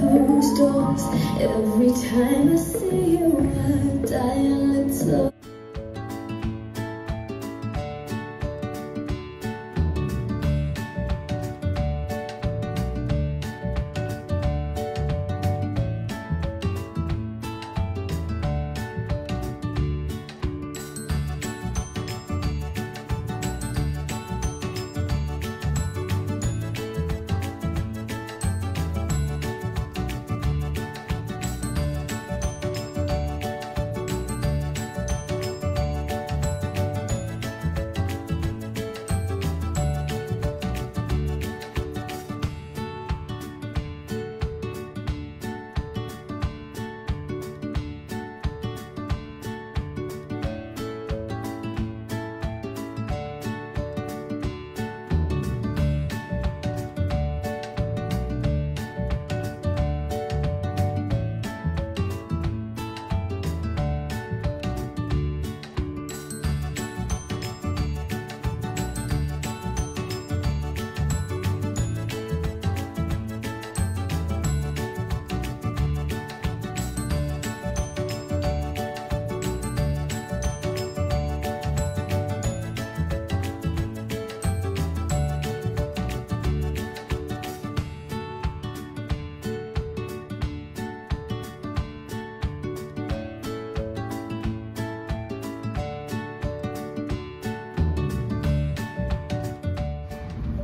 closed doors. Every time I see you, I die a little.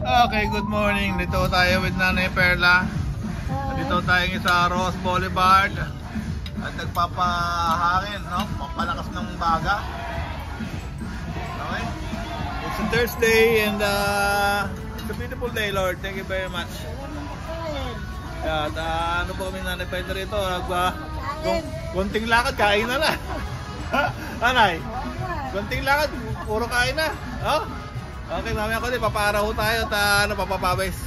Okay, good morning. Dito tayo with Nanay Perla. Dito tayo sa Ross Boulevard at nagpapahangin, no? Pampalakas ng baga. Okay? It's a Thursday and it's a beautiful day, Lord. Thank you very much. At ano po kami Nanay Perla rito? Konting lakad, kain na na. Anay? Konting lakad, puro kain na. Oh? Okay, mamaya ko din, papaaraw tayo at papapawis.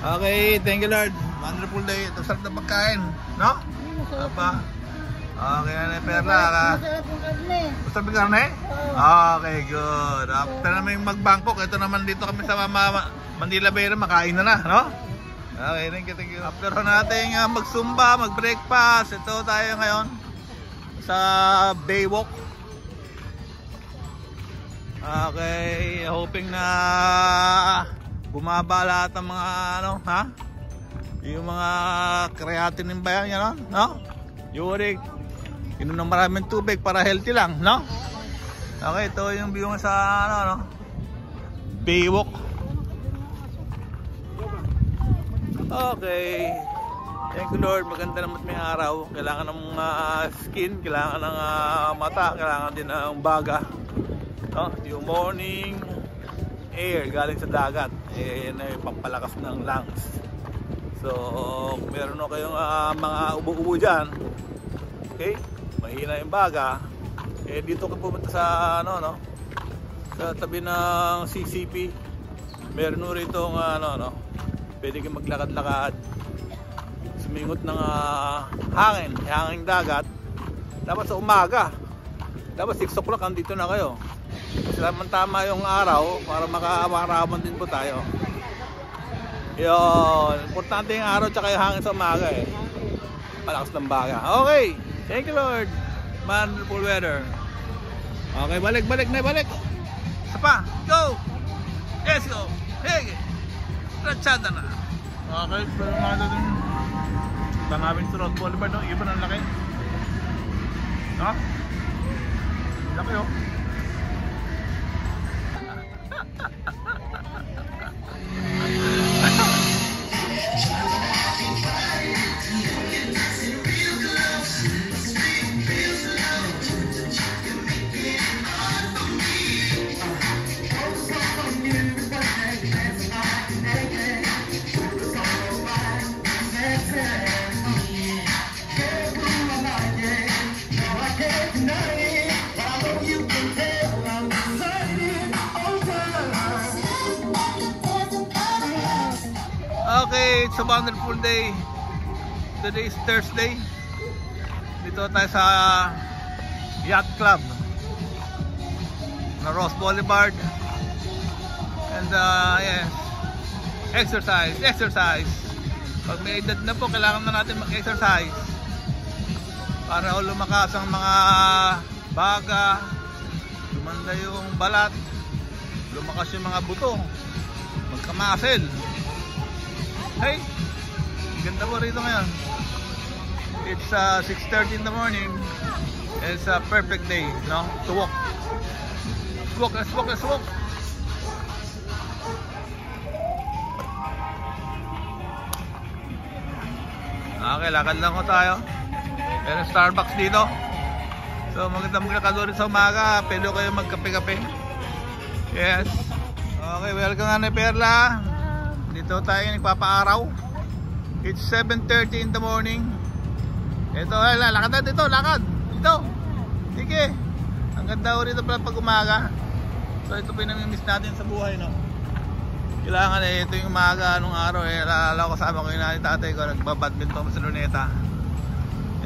Okay, thank you Lord. Wonderful day. Ito sarap na pagkain, no? Apa? Okay, Nanay Perla. Masarap yung karne? Okay, good. After namin mag-Bangkok, ito naman dito kami sa Manila Bay, makain na, no? Okay, thank you. After natin mag-zumba, mag-breakfast, ito tayo ngayon sa Baywalk. Okay, hoping na bumaba lahat ng mga yung mga creatinine ba yan, no? Uric, inom ng maraming tubig para healthy lang, no? Okay, ito yung view sa Baywalk. Okay, thank you Lord, maganda naman may araw. Kailangan ng skin, kailangan ng mata, kailangan din ng baga. No, yung morning air galing sa dagat na pampalakas ng lungs. So kung meron na kayong mga ubo-ubo dyan, okay, mahina yung baga, dito ka pumunta sa sa tabi ng CCP. Meron na rito pwede kang maglakad-lakad, sumingot ng hangin dagat. Dapat sa umaga, dapat 6 o'clock andito na kayo. Tama yung araw para makaramon din po tayo. Yun, importante yung araw tsaka yung hangin sa umaga palakas ng baga. Okay, thank you Lord. Wonderful weather. Okay, balik. Isa pa, go. Let's go. Hey, ratsyada na. Okay, pero nga doon tanawin sa Ross Boulevard, no? Iba ng laki, no? Laki, oh. Okay, it's a wonderful day. Today is Thursday. Dito tayo sa Yacht Club na Ross Boulevard. And yes, exercise. Pag may edad na po, kailangan na natin mag-exercise para lumakas ang mga baga, lumanda yung balat, lumakas yung mga buto, magka-muscle. Hey, ganda po rito ngayon. It's 6:30 in the morning. It's a perfect day, no? To walk. Let's walk. Okay, lakad lang ko tayo. Meron Starbucks dito. So magandang maglakad rin sa umaga. Pwede kayo magkape-kape. Yes. Okay, welcome na ni Perla. Dito tayo nagpapaaraw. It's 7:30 in the morning. Ito, lakad na dito, lakad. Ito. Sige. Ang ganda ko rito pala pag umaga. So ito pinamimiss natin sa buhay, no? Kailangan ito yung umaga nung araw alala ko kasama ko yung nanay tatay ko nagbabadminton sa Luneta.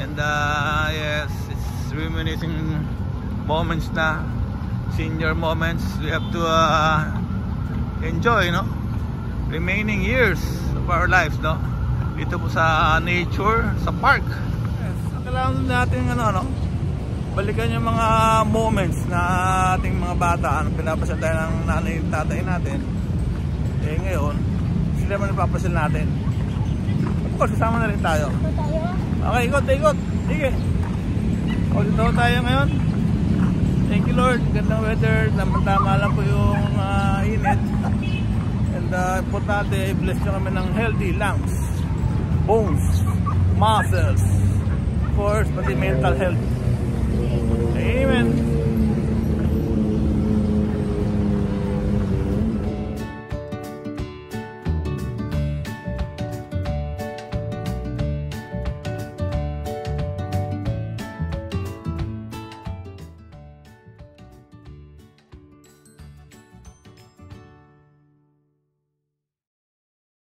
And yes, it's reminiscing moments na, senior moments we have to enjoy, no? Remaining years of our lives, no? Dito po sa nature, sa park. Yes, kailangan natin no? Balikan yung mga moments na ating mga bata, pinapasal tayo ng nanay tatay natin. Ngayon, sila man ipapasal natin. Of course, kasama na rin tayo. Okay, ikot. Sige. O, dito tayo ngayon. Thank you Lord. Gandang weather. Tama lang po yung init. And importante, bless nyo kami ng healthy lungs, bones, muscles, of course, pati mental health. Amen.